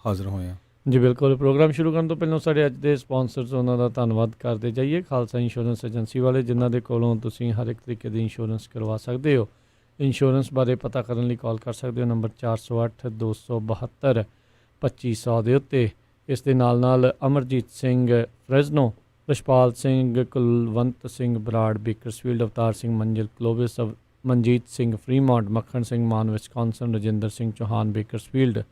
ਹਾਜ਼ਰ ਹੋਏ ਹਾਂ। ਜੀ ਬਿਲਕੁਲ। ਪ੍ਰੋਗਰਾਮ ਸ਼ੁਰੂ ਕਰਨ ਤੋਂ ਪਹਿਲਾਂ ਸਾਡੇ ਅੱਜ ਦੇ ਸਪਾਂਸਰਸ ਉਹਨਾਂ ਦਾ ਧੰਨਵਾਦ ਕਰਦੇ ਜਾਈਏ। ਖਾਲਸਾ ਇੰਸ਼ੋਰੈਂਸ ਏਜੰਸੀ ਵਾਲੇ, ਜਿਨ੍ਹਾਂ ਦੇ ਕੋਲੋਂ ਤੁਸੀਂ ਹਰ ਇੱਕ ਤਰੀਕੇ ਦੀ ਇੰਸ਼ੋਰੈਂਸ ਕਰਵਾ ਸਕਦੇ ਹੋ। ਇੰਸ਼ੋਰੈਂਸ ਬਾਰੇ ਪਤਾ ਕਰਨ ਲਈ ਕਾਲ ਕਰ ਸਕਦੇ ਹੋ ਨੰਬਰ 408 272 2500 ਦੇ ਉੱਤੇ। ਇਸ ਦੇ ਨਾਲ Amarjit Singh Fresno, Rashpal Singh, Kulwant Singh Brar Bakersfield, Avtar Singh Manzil Clovis, Manjit Singh Fremont, Makhan Singh Mann Wisconsin, Rajinder Singh Chauhan Bakersfield,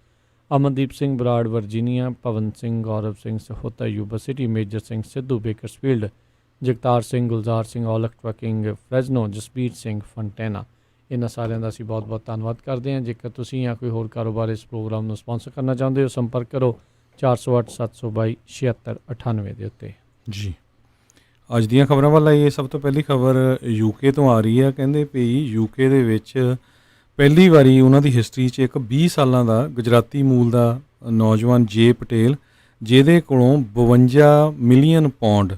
Amandeep Singh Brar Virginia, Pawan Singh, Gaurav Singh Sahota Yuba City, Major Singh Sidhu Bakersfield, Jagtar Singh, Gulzar Singh Aulakh trucking Fresno, Jasbir Singh Fontana. ਇਹਨਾਂ ਸਾਰਿਆਂ ਦਾ ਅਸੀਂ ਬਹੁਤ ਬਹੁਤ ਧੰਨਵਾਦ ਕਰਦੇ ਹਾਂ। ਜੇਕਰ ਤੁਸੀਂ ਜਾਂ ਕੋਈ ਹੋਰ ਕਾਰੋਬਾਰ ਇਸ ਪ੍ਰੋਗਰਾਮ ਨੂੰ ਸਪਾਂਸਰ ਕਰਨਾ ਚਾਹੁੰਦੇ ਹੋ, ਸੰਪਰਕ ਕਰੋ 408 722 7698 ਦੇ ਉੱਤੇ। ਜੀ ਅੱਜ ਦੀਆਂ ਖਬਰਾਂ ਵੱਲ ਆਈਏ। ਸਭ ਤੋਂ ਪਹਿਲੀ ਖਬਰ ਯੂਕੇ ਤੋਂ ਆ ਰਹੀ ਹੈ। ਕਹਿੰਦੇ ਵੀ ਯੂਕੇ ਦੇ ਵਿੱਚ ਪਹਿਲੀ ਵਾਰੀ ਉਹਨਾਂ ਦੀ ਹਿਸਟਰੀ 'ਚ ਇੱਕ 20 ਸਾਲਾਂ ਦਾ ਗੁਜਰਾਤੀ ਮੂਲ ਦਾ ਨੌਜਵਾਨ ਜੇ ਪਟੇਲ, ਜਿਹਦੇ ਕੋਲੋਂ 52 ਮਿਲੀਅਨ ਪੌਂਡ,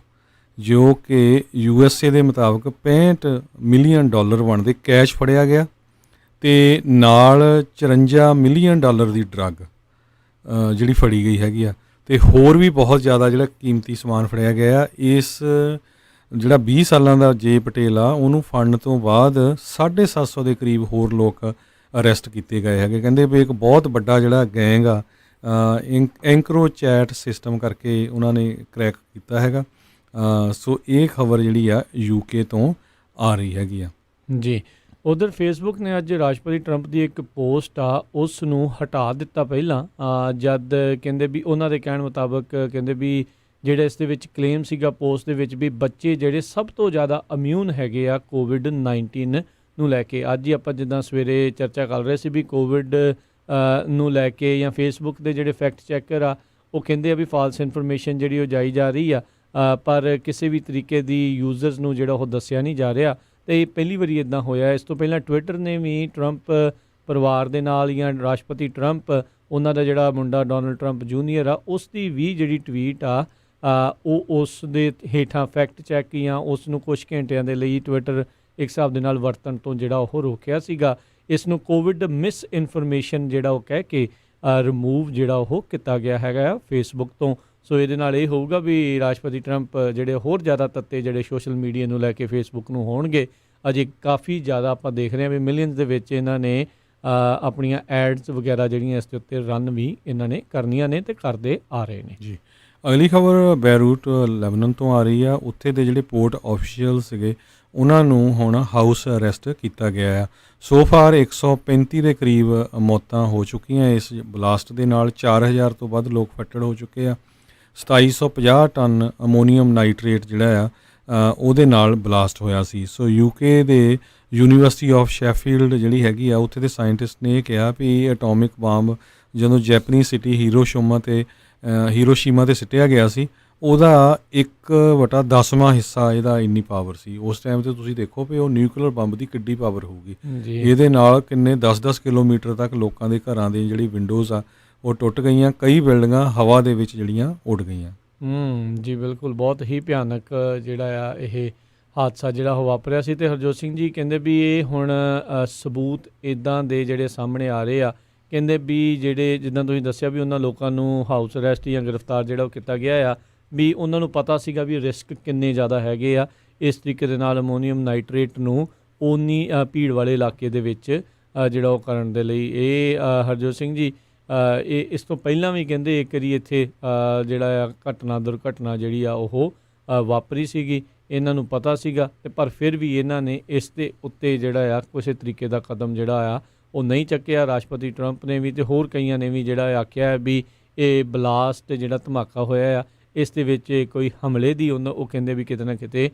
ਜੋ ਕਿ USA ਦੇ ਮੁਤਾਬਕ $65 ਮਿਲੀਅਨ ਬਣਦੇ, ਕੈਸ਼ ਫੜਿਆ ਗਿਆ ਅਤੇ ਨਾਲ $54 ਮਿਲੀਅਨ ਦੀ ਡਰੱਗ ਜਿਹੜੀ ਫੜੀ ਗਈ ਹੈਗੀ ਆ, ਅਤੇ ਹੋਰ ਵੀ ਬਹੁਤ ਜ਼ਿਆਦਾ ਜਿਹੜਾ ਕੀਮਤੀ ਸਮਾਨ ਫੜਿਆ ਗਿਆ। ਇਸ ਜਿਹੜਾ 20 ਸਾਲਾਂ ਦਾ ਜੇ ਪਟੇਲ ਆ, ਉਹਨੂੰ ਫੜਨ ਤੋਂ ਬਾਅਦ 750 ਦੇ ਕਰੀਬ ਹੋਰ ਲੋਕ ਅਰੈਸਟ ਕੀਤੇ ਗਏ ਹੈਗੇ। ਕਹਿੰਦੇ ਵੀ ਇੱਕ ਬਹੁਤ ਵੱਡਾ ਜਿਹੜਾ ਗੈਂਗ ਆ, ਐਂਕਰੋ ਚੈਟ ਸਿਸਟਮ ਕਰਕੇ ਉਹਨਾਂ ਨੇ ਕਰੈਕ ਕੀਤਾ ਹੈਗਾ। ਸੋ ਇਹ ਖਬਰ ਜਿਹੜੀ ਆ UK ਤੋਂ ਆ ਰਹੀ ਹੈਗੀ ਆ। ਜੀ ਉਧਰ ਫੇਸਬੁੱਕ ਨੇ ਅੱਜ ਰਾਸ਼ਟਰਪਤੀ ਟਰੰਪ ਦੀ ਇੱਕ ਪੋਸਟ ਆ, ਉਸ ਨੂੰ ਹਟਾ ਦਿੱਤਾ ਪਹਿਲਾਂ, ਜਦ ਕਹਿੰਦੇ ਵੀ ਉਹਨਾਂ ਦੇ ਕਹਿਣ ਮੁਤਾਬਕ ਕਹਿੰਦੇ ਵੀ ਜਿਹੜਾ ਇਸ ਦੇ ਵਿੱਚ ਕਲੇਮ ਸੀਗਾ ਪੋਸਟ ਦੇ ਵਿੱਚ ਵੀ ਬੱਚੇ ਜਿਹੜੇ ਸਭ ਤੋਂ ਜ਼ਿਆਦਾ ਇਮਿਊਨ ਹੈਗੇ ਆ COVID-19 ਨੂੰ ਲੈ ਕੇ। ਅੱਜ ਹੀ ਆਪਾਂ ਜਿੱਦਾਂ ਸਵੇਰੇ ਚਰਚਾ ਕਰ ਰਹੇ ਸੀ ਵੀ ਕੋਵਿਡ ਨੂੰ ਲੈ ਕੇ ਜਾਂ ਫੇਸਬੁੱਕ ਦੇ ਜਿਹੜੇ ਫੈਕਟ ਚੈਕਰ ਆ, ਉਹ ਕਹਿੰਦੇ ਆ ਵੀ ਫਾਲਸ ਇਨਫੋਰਮੇਸ਼ਨ ਜਿਹੜੀ ਉਹ ਜਾਈ ਜਾ ਰਹੀ ਆ, ਪਰ ਕਿਸੇ ਵੀ ਤਰੀਕੇ ਦੀ ਯੂਜ਼ਰਸ ਨੂੰ ਜਿਹੜਾ ਉਹ ਦੱਸਿਆ ਨਹੀਂ ਜਾ ਰਿਹਾ। ਅਤੇ ਇਹ ਪਹਿਲੀ ਵਾਰੀ ਇੱਦਾਂ ਹੋਇਆ। ਇਸ ਤੋਂ ਪਹਿਲਾਂ ਟਵਿੱਟਰ ਨੇ ਵੀ ਟਰੰਪ ਪਰਿਵਾਰ ਦੇ ਨਾਲ ਜਾਂ ਰਾਸ਼ਟਰਪਤੀ ਟਰੰਪ, ਉਹਨਾਂ ਦਾ ਜਿਹੜਾ ਮੁੰਡਾ ਡੋਨਲਡ ਟਰੰਪ ਜੂਨੀਅਰ ਆ, ਉਸ ਦੀ ਵੀ ਜਿਹੜੀ ਟਵੀਟ ਆ ਉਹ ਉਸ ਦੇ ਹੇਠਾਂ ਫੈਕਟ ਚੈੱਕ ਜਾਂ ਉਸ ਨੂੰ ਕੁਛ ਘੰਟਿਆਂ ਦੇ ਲਈ ਟਵਿੱਟਰ ਇੱਕ ਹਿਸਾਬ ਦੇ ਨਾਲ ਵਰਤਣ ਤੋਂ ਜਿਹੜਾ ਉਹ ਰੋਕਿਆ ਸੀਗਾ। ਇਸ ਨੂੰ ਕੋਵਿਡ ਮਿਸ ਇਨਫੋਰਮੇਸ਼ਨ ਜਿਹੜਾ ਉਹ ਕਹਿ ਕੇ ਰਿਮੂਵ ਜਿਹੜਾ ਉਹ ਕੀਤਾ ਗਿਆ ਹੈਗਾ ਫੇਸਬੁੱਕ ਤੋਂ। ਸੋ ਇਹਦੇ ਨਾਲ ਇਹ ਹੋਊਗਾ ਵੀ ਰਾਸ਼ਟਰਪਤੀ ਟਰੰਪ ਜਿਹੜੇ ਹੋਰ ਜ਼ਿਆਦਾ ਤੱਤੇ ਜਿਹੜੇ ਸੋਸ਼ਲ ਮੀਡੀਆ ਨੂੰ ਲੈ ਕੇ ਫੇਸਬੁੱਕ ਨੂੰ ਹੋਣਗੇ। ਅਜੇ ਕਾਫੀ ਜ਼ਿਆਦਾ ਆਪਾਂ ਦੇਖ ਰਹੇ ਹਾਂ ਵੀ ਮਿਲੀਅਨਸ ਦੇ ਵਿੱਚ ਇਹਨਾਂ ਨੇ ਆਪਣੀਆਂ ਐਡਸ ਵਗੈਰਾ ਜਿਹੜੀਆਂ ਇਸ ਦੇ ਉੱਤੇ ਰਨ ਵੀ ਇਹਨਾਂ ਨੇ ਕਰਨੀਆਂ ਨੇ ਅਤੇ ਕਰਦੇ ਆ ਰਹੇ ਨੇ। ਜੀ ਅਗਲੀ ਖਬਰ ਬੈਰੂਟ ਲੈਬਨਾਨ ਤੋਂ ਆ ਰਹੀ ਆ। ਉੱਥੇ ਦੇ ਜਿਹੜੇ ਪੋਰਟ ਆਫੀਸ਼ੀਅਲ ਸੀਗੇ, ਉਹਨਾਂ ਨੂੰ ਹੁਣ ਹਾਊਸ ਅਰੈਸਟ ਕੀਤਾ ਗਿਆ ਆ। ਸੋ ਫਾਰ 135 ਦੇ ਕਰੀਬ ਮੌਤਾਂ ਹੋ ਚੁੱਕੀਆਂ ਇਸ ਬਲਾਸਟ ਦੇ ਨਾਲ। 4000 ਤੋਂ ਵੱਧ ਲੋਕ ਫੱਟੜ ਹੋ ਚੁੱਕੇ ਆ। 2750 ਟਨ ਅਮੋਨੀਅਮ ਨਾਈਟਰੇਟ ਜਿਹੜਾ ਆ ਉਹਦੇ ਨਾਲ ਬਲਾਸਟ ਹੋਇਆ ਸੀ। ਸੋ UK ਦੇ ਯੂਨੀਵਰਸਿਟੀ ਆਫ ਸ਼ੈਫੀਲਡ ਜਿਹੜੀ ਹੈਗੀ ਆ, ਉੱਥੇ ਦੇ ਸਾਇੰਟਿਸਟ ਨੇ ਇਹ ਕਿਹਾ ਵੀ ਐਟੋਮਿਕ ਬੰਬ ਜਦੋਂ ਜੈਪਨੀਜ਼ ਸਿਟੀ ਹੀਰੋਸ਼ੀਮਾ 'ਤੇ ਸਿੱਟਿਆ ਗਿਆ ਸੀ, ਉਹਦਾ 1/10ਵਾਂ ਹਿੱਸਾ ਇਹਦਾ ਇੰਨੀ ਪਾਵਰ ਸੀ। ਉਸ ਟਾਈਮ 'ਤੇ ਤੁਸੀਂ ਦੇਖੋ ਵੀ ਉਹ ਨਿਊਕਲੀਅਰ ਬੰਬ ਦੀ ਕਿੱਡੀ ਪਾਵਰ ਹੋਊਗੀ। ਇਹਦੇ ਨਾਲ ਕਿੰਨੇ 10-10 ਕਿਲੋਮੀਟਰ ਤੱਕ ਲੋਕਾਂ ਦੇ ਘਰਾਂ ਦੀ ਜਿਹੜੀ ਵਿੰਡੋਜ਼ ਆ ਉਹ ਟੁੱਟ ਗਈਆਂ। ਕਈ ਬਿਲਡਿੰਗਾਂ ਹਵਾ ਦੇ ਵਿੱਚ ਜਿਹੜੀਆਂ ਉੱਡ ਗਈਆਂ। ਜੀ ਬਿਲਕੁਲ, ਬਹੁਤ ਹੀ ਭਿਆਨਕ ਜਿਹੜਾ ਆ ਇਹ ਹਾਦਸਾ ਜਿਹੜਾ ਉਹ ਵਾਪਰਿਆ ਸੀ। ਅਤੇ ਹਰਜੋਤ ਸਿੰਘ ਜੀ ਕਹਿੰਦੇ ਵੀ ਇਹ ਹੁਣ ਸਬੂਤ ਇੱਦਾਂ ਦੇ ਜਿਹੜੇ ਸਾਹਮਣੇ ਆ ਰਹੇ ਆ। ਕਹਿੰਦੇ ਵੀ ਜਿਹੜੇ ਜਿੱਦਾਂ ਤੁਸੀਂ ਦੱਸਿਆ ਵੀ ਉਹਨਾਂ ਲੋਕਾਂ ਨੂੰ ਹਾਊਸ ਅਰੈਸਟ ਜਾਂ ਗ੍ਰਿਫਤਾਰ ਜਿਹੜਾ ਉਹ ਕੀਤਾ ਗਿਆ ਆ, ਵੀ ਉਹਨਾਂ ਨੂੰ ਪਤਾ ਸੀਗਾ ਵੀ ਰਿਸਕ ਕਿੰਨੇ ਜ਼ਿਆਦਾ ਹੈਗੇ ਆ ਇਸ ਤਰੀਕੇ ਦੇ ਨਾਲ ਅਮੋਨੀਅਮ ਨਾਈਟਰੇਟ ਨੂੰ ਓਨੀ ਭੀੜ ਵਾਲੇ ਇਲਾਕੇ ਦੇ ਵਿੱਚ ਜਿਹੜਾ ਉਹ ਕਰਨ ਦੇ ਲਈ। ਇਹ ਹਰਜੋਤ ਸਿੰਘ ਜੀ ਇਹ ਇਸ ਤੋਂ ਪਹਿਲਾਂ ਵੀ ਕਹਿੰਦੇ ਇੱਕ ਵਾਰੀ ਇੱਥੇ ਜਿਹੜਾ ਆ ਦੁਰਘਟਨਾ ਜਿਹੜੀ ਆ ਉਹ ਵਾਪਰੀ ਸੀਗੀ। ਇਹਨਾਂ ਨੂੰ ਪਤਾ ਸੀਗਾ ਅਤੇ ਪਰ ਫਿਰ ਵੀ ਇਹਨਾਂ ਨੇ ਇਸ ਦੇ ਉੱਤੇ ਜਿਹੜਾ ਆ ਕਿਸੇ ਤਰੀਕੇ ਦਾ ਕਦਮ ਜਿਹੜਾ ਆ ਉਹ ਨਹੀਂ ਚੱਕਿਆ। ਰਾਸ਼ਟਰਪਤੀ ਟਰੰਪ ਨੇ ਵੀ ਅਤੇ ਹੋਰ ਕਈਆਂ ਨੇ ਵੀ ਜਿਹੜਾ ਆਖਿਆ ਹੈ ਵੀ ਇਹ ਬਲਾਸਟ ਜਿਹੜਾ ਧਮਾਕਾ ਹੋਇਆ ਆ, ਇਸ ਦੇ ਵਿੱਚ ਕੋਈ ਹਮਲੇ ਦੀ ਉਹ ਕਹਿੰਦੇ ਵੀ ਕਿਤੇ ਨਾ ਕਿਤੇ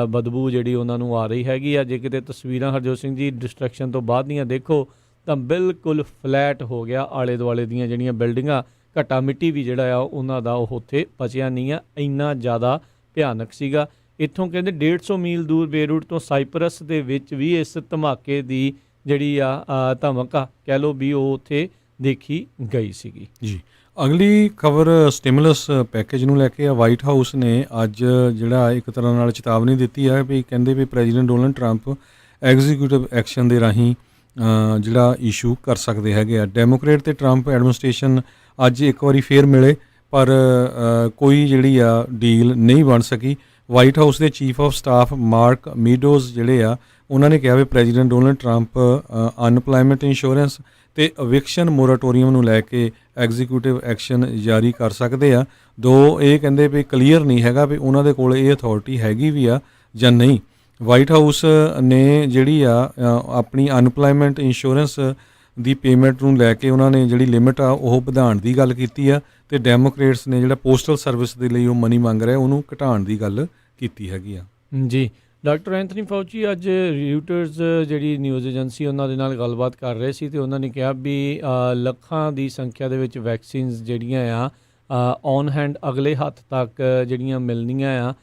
ਬਦਬੂ ਜਿਹੜੀ ਉਹਨਾਂ ਨੂੰ ਆ ਰਹੀ ਹੈਗੀ ਆ। ਜੇ ਕਿਤੇ ਤਸਵੀਰਾਂ ਹਰਜੋਤ ਸਿੰਘ ਜੀ ਡਿਸਟਰਕਸ਼ਨ ਤੋਂ ਬਾਅਦ ਦੀਆਂ ਦੇਖੋ ਤਾਂ ਬਿਲਕੁਲ ਫਲੈਟ ਹੋ ਗਿਆ ਆਲੇ ਦੁਆਲੇ ਦੀਆਂ ਜਿਹੜੀਆਂ ਬਿਲਡਿੰਗਾਂ, ਘੱਟਾ ਮਿੱਟੀ ਵੀ ਜਿਹੜਾ ਆ ਉਹਨਾਂ ਦਾ ਉਹ ਉੱਥੇ ਬਚਿਆ ਨਹੀਂ ਆ, ਇੰਨਾ ਜ਼ਿਆਦਾ ਭਿਆਨਕ ਸੀਗਾ। ਇੱਥੋਂ ਕਹਿੰਦੇ 150 ਮੀਲ ਦੂਰ ਬੇਰੂਟ ਤੋਂ ਸਾਈਪਰਸ ਦੇ ਵਿੱਚ ਵੀ ਇਸ ਧਮਾਕੇ ਦੀ ਜਿਹੜੀ ਆ ਧਮਕ ਕਹਿ ਲਓ ਵੀ ਉਹ ਉੱਥੇ ਦੇਖੀ ਗਈ ਸੀਗੀ। ਜੀ ਅਗਲੀ ਖਬਰ ਸਟਿਮੂਲਸ ਪੈਕੇਜ ਨੂੰ ਲੈ ਕੇ ਆ। ਵਾਈਟ ਹਾਊਸ ਨੇ ਅੱਜ ਜਿਹੜਾ ਇੱਕ ਤਰ੍ਹਾਂ ਨਾਲ ਚੇਤਾਵਨੀ ਦਿੱਤੀ ਹੈ ਵੀ ਕਹਿੰਦੇ ਵੀ president Donald Trump executive action ਦੇ ਰਾਹੀਂ ਜਿਹੜਾ ਇਸ਼ੂ ਕਰ ਸਕਦੇ ਹੈਗੇ ਆ। ਡੈਮੋਕਰੇਟ ਅਤੇ ਟਰੰਪ ਐਡਮਿਨਿਸਟ੍ਰੇਸ਼ਨ ਅੱਜ ਇੱਕ ਵਾਰੀ ਫੇਰ ਮਿਲੇ, ਪਰ ਕੋਈ ਜਿਹੜੀ ਆ ਡੀਲ ਨਹੀਂ ਬਣ ਸਕੀ। ਵਾਈਟ ਹਾਊਸ ਦੇ ਚੀਫ ਆਫ ਸਟਾਫ ਮਾਰਕ ਮੀਡੋਜ਼ ਜਿਹੜੇ ਆ, ਉਹਨਾਂ ਨੇ ਕਿਹਾ ਵੀ ਪ੍ਰੈਜ਼ੀਡੈਂਟ ਡੋਨਲਡ ਟਰੰਪ ਅਨਪਲਾਇਮੈਂਟ ਇੰਸ਼ੋਰੈਂਸ ਤੇ ਅਵਿਕਸ਼ਨ ਮੋਰਾਟੋਰੀਅਮ ਨੂੰ ਲੈ ਕੇ ਐਗਜ਼ੀਕਿਊਟਿਵ ਐਕਸ਼ਨ ਜਾਰੀ ਕਰ ਸਕਦੇ ਆ। ਦੋ ਇਹ ਕਹਿੰਦੇ ਵੀ ਕਲੀਅਰ ਨਹੀਂ ਹੈਗਾ ਵੀ ਉਹਨਾਂ ਦੇ ਕੋਲ ਇਹ ਅਥਾਰਟੀ ਹੈਗੀ ਵੀ ਆ ਜਾਂ ਨਹੀਂ। ਵਾਈਟ ਹਾਊਸ ਨੇ ਜਿਹੜੀ ਆ ਆਪਣੀ ਅਨਪਲਾਇਮੈਂਟ ਇੰਸ਼ੋਰੈਂਸ ਦੀ ਪੇਮੈਂਟ ਨੂੰ ਲੈ ਕੇ ਉਹਨਾਂ ਨੇ ਜਿਹੜੀ ਲਿਮਿਟ ਆ ਉਹ ਵਧਾਉਣ ਦੀ ਗੱਲ ਕੀਤੀ ਆ, ਤੇ ਡੈਮੋਕ੍ਰੇਟਸ ਨੇ ਜਿਹੜਾ ਪੋਸਟਲ ਸਰਵਿਸ ਦੇ ਲਈ ਉਹ ਮਨੀ ਮੰਗ ਰਿਹਾ ਉਹਨੂੰ ਘਟਾਉਣ ਦੀ ਗੱਲ ਕੀਤੀ ਹੈਗੀ ਆ। ਜੀ, ਡਾਕਟਰ ਐਂਥਨੀ ਫਾਊਚੀ ਅੱਜ ਰਿਊਟਰਸ ਜਿਹੜੀ ਨਿਊਜ਼ ਏਜੰਸੀ ਉਹਨਾਂ ਦੇ ਨਾਲ ਗੱਲਬਾਤ ਕਰ ਰਹੇ ਸੀ, ਤੇ ਉਹਨਾਂ ਨੇ ਕਿਹਾ ਵੀ ਲੱਖਾਂ ਦੀ ਸੰਖਿਆ ਦੇ ਵਿੱਚ ਵੈਕਸੀਨਸ ਜਿਹੜੀਆਂ ਆ ਔਨ ਹੈਂਡ ਅਗਲੇ ਹੱਥ ਤੱਕ ਜਿਹੜੀਆਂ ਮਿਲਣੀਆਂ ਆ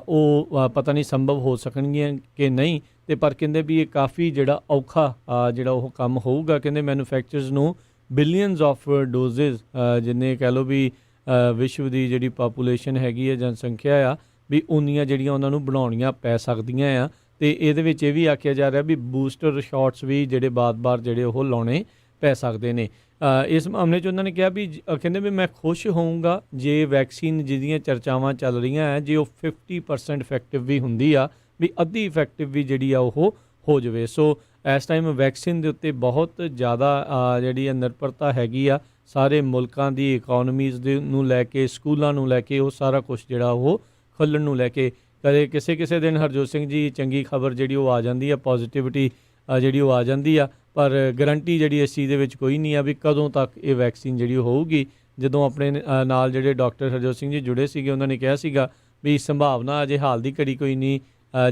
ਉਹ ਪਤਾ ਨਹੀਂ ਸੰਭਵ ਹੋ ਸਕਣਗੀਆਂ ਕਿ ਨਹੀਂ, ਤੇ ਪਰ ਕਹਿੰਦੇ ਵੀ ਇਹ ਕਾਫੀ ਜਿਹੜਾ ਔਖਾ ਜਿਹੜਾ ਉਹ ਕੰਮ ਹੋਊਗਾ। ਕਹਿੰਦੇ ਮੈਨੂਫੈਕਚਰਰਸ ਨੂੰ ਬਿਲੀਅਨਸ ਆਫ ਡੋਜ਼ਿਸ, ਜਿੰਨੇ ਕਹਿ ਲਓ ਵੀ ਵਿਸ਼ਵ ਦੀ ਜਿਹੜੀ ਪਾਪੂਲੇਸ਼ਨ ਹੈਗੀ ਹੈ, ਜਨਸੰਖਿਆ ਆ ਵੀ ਉਨੀਆਂ ਜਿਹੜੀਆਂ ਉਹਨਾਂ ਨੂੰ ਬਣਾਉਣੀਆਂ ਪੈ ਸਕਦੀਆਂ ਆ। ਤੇ ਇਹਦੇ ਵਿੱਚ ਇਹ ਵੀ ਆਖਿਆ ਜਾ ਰਿਹਾ ਵੀ ਬੂਸਟਰ ਸ਼ਾਟਸ ਵੀ ਜਿਹੜੇ ਬਾਰ-ਬਾਰ ਜਿਹੜੇ ਉਹ ਲਾਉਣੇ ਪੈ ਸਕਦੇ ਨੇ। ਇਸ ਮਾਮਲੇ 'ਚ ਉਹਨਾਂ ਨੇ ਕਿਹਾ ਵੀ ਕਹਿੰਦੇ ਵੀ ਮੈਂ ਖੁਸ਼ ਹੋਊਂਗਾ ਜੇ ਵੈਕਸੀਨ ਜਿਹਦੀਆਂ ਚਰਚਾਵਾਂ ਚੱਲ ਰਹੀਆਂ ਹੈ ਜੇ ਉਹ 50% ਇਫੈਕਟਿਵ ਵੀ ਹੁੰਦੀ ਆ, ਵੀ ਅੱਧੀ ਇਫੈਕਟਿਵ ਵੀ ਜਿਹੜੀ ਆ ਉਹ ਹੋ ਜਾਵੇ। ਸੋ ਇਸ ਟਾਈਮ ਵੈਕਸੀਨ ਦੇ ਉੱਤੇ ਬਹੁਤ ਜ਼ਿਆਦਾ ਜਿਹੜੀ ਨਿਰਭਰਤਾ ਹੈਗੀ ਆ ਸਾਰੇ ਮੁਲਕਾਂ ਦੀ ਇਕੋਨਮੀਜ਼ ਦੇ ਨੂੰ ਲੈ ਕੇ, ਸਕੂਲਾਂ ਨੂੰ ਲੈ ਕੇ, ਉਹ ਸਾਰਾ ਕੁਛ ਜਿਹੜਾ ਉਹ ਖੁੱਲ੍ਹਣ ਨੂੰ ਲੈ ਕੇ। ਕਦੇ ਕਿਸੇ ਦਿਨ ਹਰਜੋਤ ਸਿੰਘ ਜੀ ਚੰਗੀ ਖਬਰ ਜਿਹੜੀ ਉਹ ਆ ਜਾਂਦੀ ਆ, ਪੋਜ਼ੀਟਿਵਿਟੀ ਜਿਹੜੀ ਉਹ ਆ ਜਾਂਦੀ ਆ, ਪਰ ਗਰੰਟੀ ਜਿਹੜੀ ਇਸ ਚੀਜ਼ ਦੇ ਵਿੱਚ ਕੋਈ ਨਹੀਂ ਆ ਵੀ ਕਦੋਂ ਤੱਕ ਇਹ ਵੈਕਸੀਨ ਜਿਹੜੀ ਉਹ ਹੋਊਗੀ। ਜਦੋਂ ਆਪਣੇ ਨਾਲ ਜਿਹੜੇ ਡਾਕਟਰ ਹਰਜੋਤ ਸਿੰਘ ਜੀ ਜੁੜੇ ਸੀਗੇ ਉਹਨਾਂ ਨੇ ਕਿਹਾ ਸੀਗਾ ਵੀ ਸੰਭਾਵਨਾ ਅਜੇ ਹਾਲ ਦੀ ਘੜੀ ਕੋਈ ਨਹੀਂ